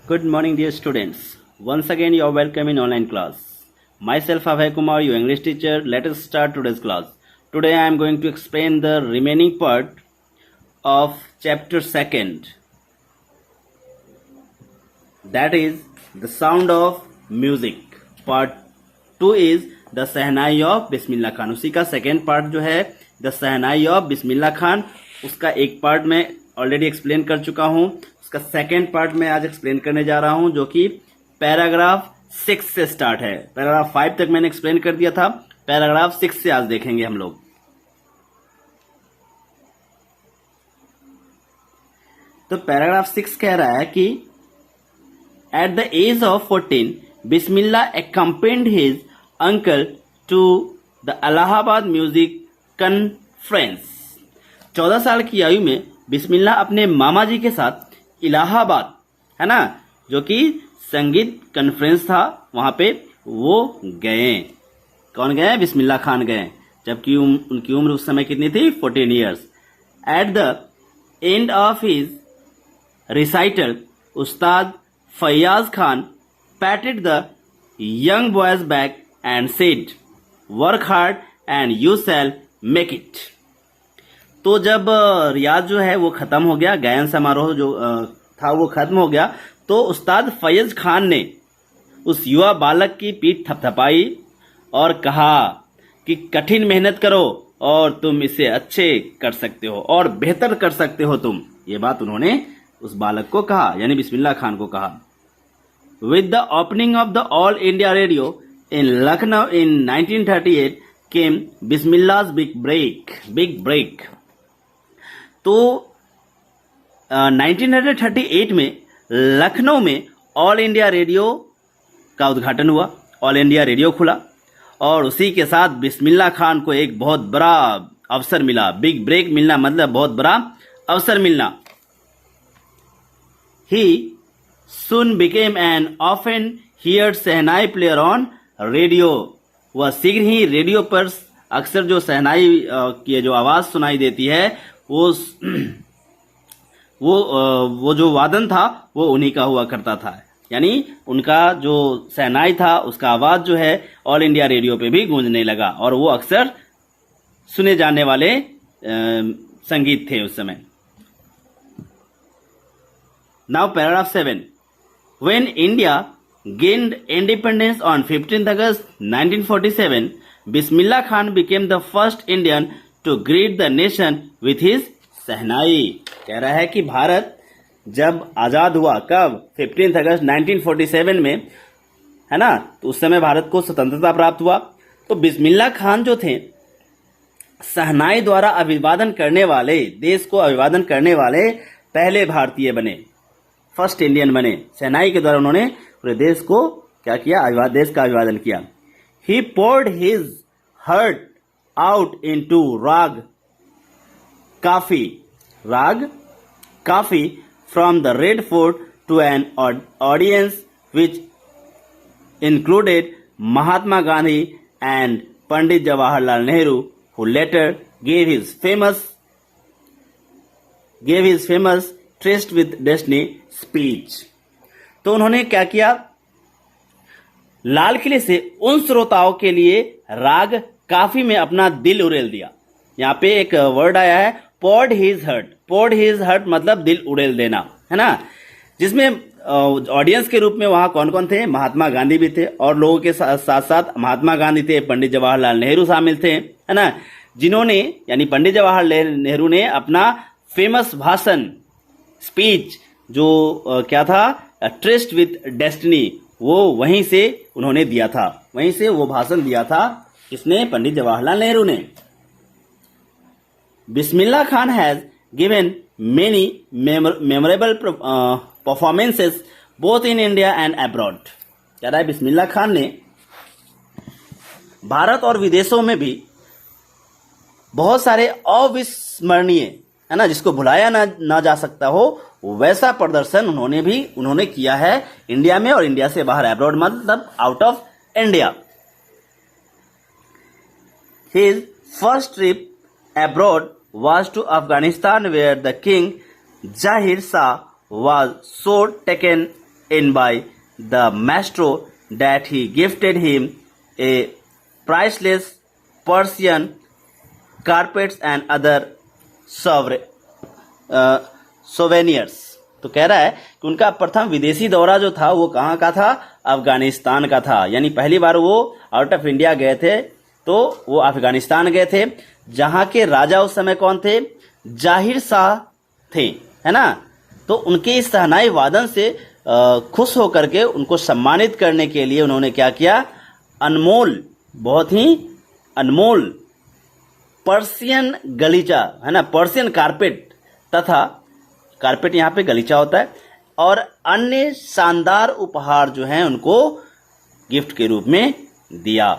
Good morning, dear students. Once again, you are welcome in online class. Myself, Abhay Kumar, your English teacher. Let us start today's class. Today, I am going to explain the remaining part of chapter 2nd. That is the sound of music. Part 2 is the Sehnai of Bismillah Khan. उसी का second part जो है the Sehnai of Bismillah Khan, उसका एक part मैं already explain कर चुका हूं. उसका सेकेंड पार्ट मैं आज एक्सप्लेन करने जा रहा हूं, जो कि पैराग्राफ 6 से स्टार्ट है. पैराग्राफ 5 तक मैंने एक्सप्लेन कर दिया था. पैराग्राफ 6 से आज देखेंगे हम लोग. तो पैराग्राफ 6 कह रहा है कि at the age of 14 Bismillah accompanied his uncle to the Allahabad music conference. 14 साल की आयु में बिस्मिल्ला अपने मामा जी के साथ इलाहाबाद, है ना, जो कि संगीत कॉन्फ्रेंस था, वहां पे वो गए. कौन गए? बिस्मिल्ला खान गए. जबकि उनकी उम्र उस समय कितनी थी? 14 years. At the end of his recital Ustad Faiyaz Khan patted the young boy's back and said, work hard and you shall make it. तो जब रियाज जो है वो खत्म हो गया, गायन समारोह जो था वो खत्म हो गया, तो उस्ताद फैयाज खान ने उस युवा बालक की पीठ थपथपाई और कहा कि कठिन मेहनत करो और तुम इसे अच्छे कर सकते हो और बेहतर कर सकते हो तुम. ये बात उन्होंने उस बालक को कहा, यानी बिस्मिल्ला खान को कहा. With the opening of the All India Radio in Lucknow in 1938 came Bismilla's big break. तो 1938 में लखनऊ में ऑल इंडिया रेडियो का उद्घाटन हुआ, ऑल इंडिया रेडियो खुला और उसी के साथ बिस्मिल्ला खान को एक बहुत बड़ा अवसर मिला. बिग ब्रेक मिलना मतलब बहुत बड़ा अवसर मिलना. He soon became an often heard shehnai player on radio. वह शीघ्र ही रेडियो पर अक्सर जो शहनाई की जो आवाज सुनाई देती है वो जो वादन था वो उन्हीं का हुआ करता था. यानी उनका जो शहनाई था उसका आवाज जो है ऑल इंडिया रेडियो पे भी गूंजने लगा और वो अक्सर सुने जाने वाले संगीत थे उस समय. Now paragraph 7. When India gained independence on 15th August 1947, Bismillah Khan became the first Indian to greet the nation with his शहनाई. कह रहा है कि भारत जब आजाद हुआ, कब? 15 अगस्त 1947 में, है ना, तो उस समय भारत को स्वतंत्रता प्राप्त हुआ. तो बिस्मिल्ला खान जो थे शहनाई द्वारा अभिवादन करने वाले, देश को अभिवादन करने वाले पहले भारतीय बने, फर्स्ट इंडियन बने. शहनाई के द्वारा उन्होंने पूरे देश को क्या किया? देश का अभिवादन किया. ही poured his heart out into राग काफी from the Red Fort to an audience which included Mahatma Gandhi and Pandit Jawaharlal Nehru, who later gave his famous Tryst with Destiny speech. तो उन्होंने क्या किया? लाल किले से उन श्रोताओं के लिए राग काफी में अपना दिल उड़ेल दिया. यहाँ पे एक वर्ड आया है poured his heart मतलब दिल उड़ेल देना, है ना, जिसमें ऑडियंस के रूप में वहां कौन कौन थे? महात्मा गांधी भी थे और लोगों के साथ साथ महात्मा गांधी थे, पंडित जवाहरलाल नेहरू शामिल थे, है ना, जिन्होंने, यानी पंडित जवाहरलाल नेहरू ने अपना फेमस भाषण, स्पीच जो क्या था? ट्रिस्ट विथ डेस्टिनी, वो वहीं से उन्होंने दिया था, वहीं से वो भाषण दिया था. किसने? पंडित जवाहरलाल नेहरू ने. Bismillah Khan has given many memorable performances both in India and abroad. कह रहा है बिस्मिल्ला खान ने भारत और विदेशों में भी बहुत सारे अविस्मरणीय, है ना, जिसको भुलाया ना जा सकता हो, वैसा प्रदर्शन उन्होंने किया है इंडिया में और इंडिया से बाहर, अब्रॉड मतलब out of India. His first trip abroad was to Afghanistan, where the king Zahir Shah was so taken in by the maestro that he gifted him a priceless Persian carpets and other souvenirs. तो कह रहा है कि उनका प्रथम विदेशी दौरा जो था वो कहाँ का था? अफगानिस्तान का था। यानी पहली बार वो आउट ऑफ इंडिया गए थे तो वो अफगानिस्तान गए थे, जहां के राजा उस समय कौन थे? जाहिर शाह थे, है ना। तो उनके इस शहनाई वादन से खुश होकर के उनको सम्मानित करने के लिए उन्होंने क्या किया? अनमोल, बहुत ही अनमोल पर्शियन गलीचा, है ना, पर्शियन कारपेट, तथा कारपेट यहाँ पे गलीचा होता है, और अन्य शानदार उपहार जो हैं उनको गिफ्ट के रूप में दिया।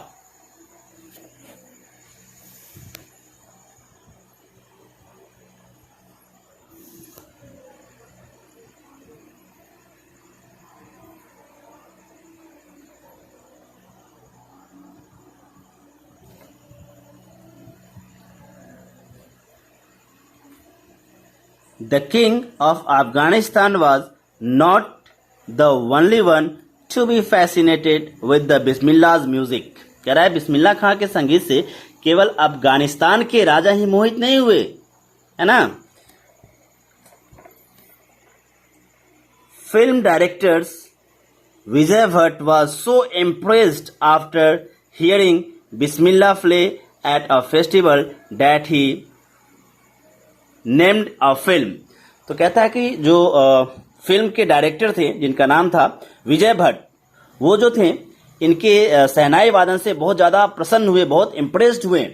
The king of Afghanistan was not the only one to be fascinated with the Bismillah's music. कह रहा है बिस्मिल्लाह खां के संगीत से केवल अफगानिस्तान के राजा ही मोहित नहीं हुए, है ना। Film directors Vijay Bhatt was so impressed after hearing Bismillah play at a festival that he named a film. तो कहता है कि जो फिल्म के डायरेक्टर थे जिनका नाम था विजय भट्ट, वो जो थे इनके शहनाई वादन से बहुत ज़्यादा प्रसन्न हुए, बहुत इम्प्रेस्ड हुए,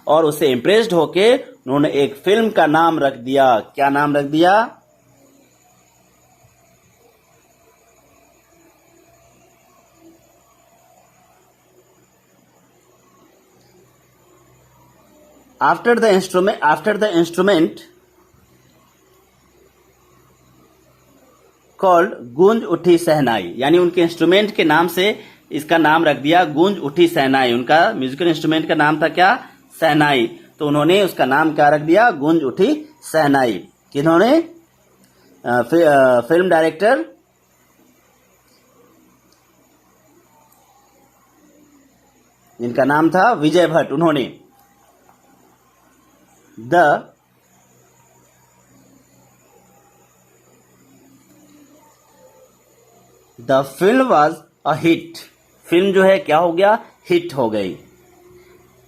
और उससे इम्प्रेस्ड होके उन्होंने एक फिल्म का नाम रख दिया। क्या नाम रख दिया? आफ्टर द इंस्ट्रूमेंट कॉल्ड गूंज उठी सहनाई, यानी उनके इंस्ट्रूमेंट के नाम से इसका नाम रख दिया गूंज उठी सहनाई। उनका म्यूजिकल इंस्ट्रूमेंट का नाम था क्या? सहनाई। तो उन्होंने उसका नाम क्या रख दिया? गूंज उठी सहनाई। किन्होंने? फिल्म डायरेक्टर जिनका नाम था विजय भट्ट, उन्होंने the film was a hit. Film जो है क्या हो गया? हिट हो गई।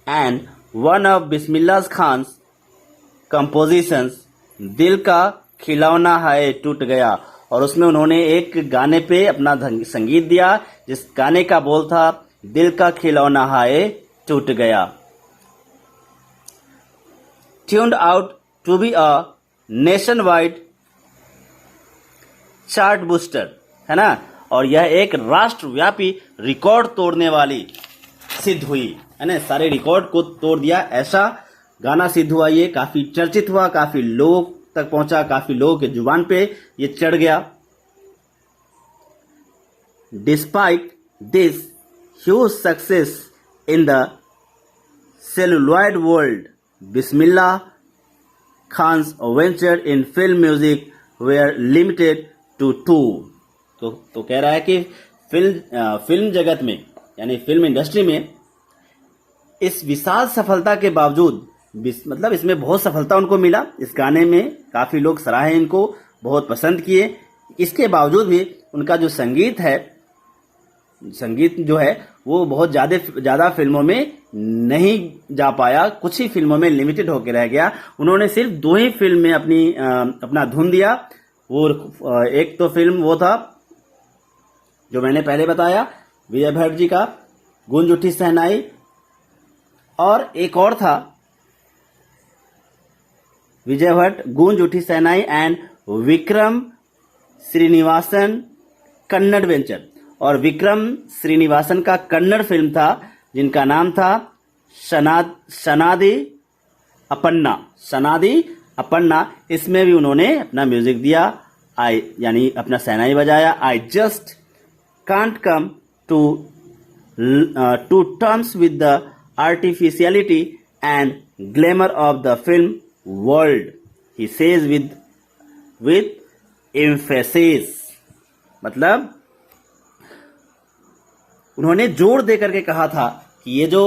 And one of Bismillah Khan's compositions, Dil Ka खिलौना है टूट गया, और उसमें उन्होंने एक गाने पे अपना संगीत दिया जिस गाने का बोल था दिल का खिलौना Hai Toot Gaya. Tuned out to be a nationwide chart buster, है ना, और यह एक राष्ट्रव्यापी रिकॉर्ड तोड़ने वाली सिद्ध हुई, है ना, सारे रिकॉर्ड को तोड़ दिया, ऐसा गाना सिद्ध हुआ। ये काफी चर्चित हुआ, काफी लोग तक पहुंचा, काफी लोगों के जुबान पे ये चढ़ गया। Despite this huge success in the celluloid world, Bismillah Khan's venture in film music were limited to 2। तो कह रहा है कि फिल्म जगत में, यानी फिल्म इंडस्ट्री में, इस विशाल सफलता के बावजूद, मतलब इसमें बहुत सफलता उनको मिला, इस गाने में काफी लोग सराहे, इनको बहुत पसंद किए, इसके बावजूद भी उनका जो संगीत है, संगीत जो है वो बहुत ज्यादा फिल्मों में नहीं जा पाया, कुछ ही फिल्मों में लिमिटेड होकर रह गया। उन्होंने सिर्फ 2 ही फिल्म में अपना धुन दिया। वो एक तो फिल्म वो था जो मैंने पहले बताया विजय भट्ट जी का गूंज उठी सहनाई, और एक और था विजय भट्ट गूंज उठी सहनाई एंड विक्रम श्रीनिवासन कन्नड़ वेंचर, और विक्रम श्रीनिवासन का कन्नड़ फिल्म था जिनका नाम था सनादी अपन्ना। इसमें भी उन्होंने अपना म्यूजिक दिया, यानी अपना सहनाई बजाया। I just can't come to terms with the artificiality and glamour of the film world, he says with emphasis. मतलब उन्होंने जोर दे करके कहा था कि ये जो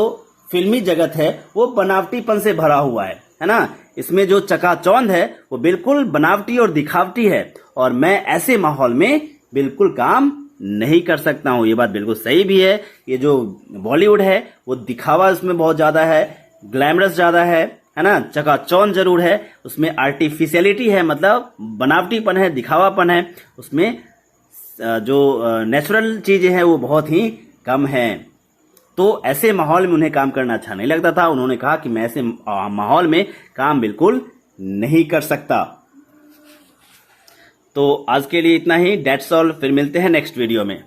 फिल्मी जगत है वो बनावटीपन से भरा हुआ है ना, इसमें जो चकाचौंध है वो बिल्कुल बनावटी और दिखावटी है और मैं ऐसे माहौल में बिल्कुल काम नहीं कर सकता हूं। ये बात बिल्कुल सही भी है। ये जो बॉलीवुड है वो दिखावा उसमें बहुत ज्यादा है, ग्लैमरस ज्यादा है ना, चकाचौंध जरूर है, उसमें आर्टिफिशियलिटी है, मतलब बनावटीपन है, दिखावापन है, उसमें जो नेचुरल चीजें हैं वो बहुत ही कम है। तो ऐसे माहौल में उन्हें काम करना अच्छा नहीं लगता था। उन्होंने कहा कि मैं ऐसे माहौल में काम बिल्कुल नहीं कर सकता। तो आज के लिए इतना ही, डेट्स ऑल। फिर मिलते हैं नेक्स्ट वीडियो में।